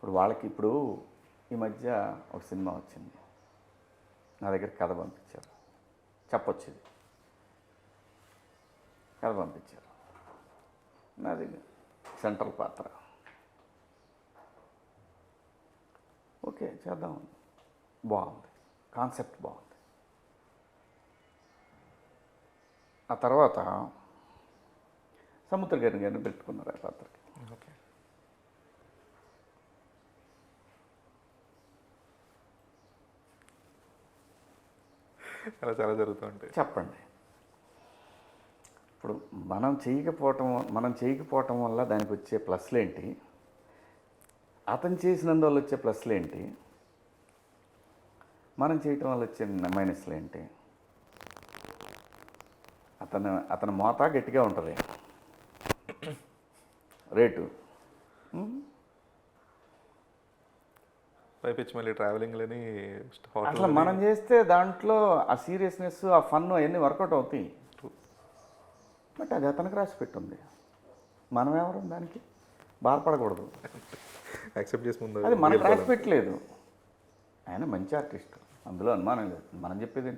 ఇప్పుడు వాళ్ళకి ఇప్పుడు ఈ మధ్య ఒక సినిమా వచ్చింది, నా దగ్గర కథ పంపించారు, చెప్పొచ్చు ఇది, కథ పంపించారు, నాది సెంట్రల్ పాత్ర. ఓకే చేద్దాం, బాగుంది, కాన్సెప్ట్ బాగుంది. ఆ తర్వాత సముద్ర గారిని పెట్టుకున్నారు ఆ పాత్రకి. ఓకే. అలా చాలా జరుగుతూ ఉంటాయి. చెప్పండి, ఇప్పుడు మనం చేయకపోవటం వల్ల దానికి వచ్చే ప్లస్లు ఏంటి, అతను చేసినందువల్ల వచ్చే ప్లస్లు ఏంటి, మనం చేయటం వల్ల వచ్చే మైనస్లు ఏంటి. అతని మోత గట్టిగా ఉంటుంది, రేటు పైపించి మళ్ళీ ట్రావెలింగ్లని అట్లా మనం చేస్తే దాంట్లో ఆ సీరియస్నెస్, ఆ ఫన్ అవన్నీ వర్కౌట్ అవుతాయి. బట్ అది అతనికి రాసి పెట్టుంది, మనం ఎవరు దానికి బాధపడకూడదు. యాక్సెప్ట్ చేసి ముందు అది మనకు రాసి పెట్టలేదు. ఆయన మంచి ఆర్టిస్ట్, అందులో అనుమానం లేదు. మనం చెప్పేది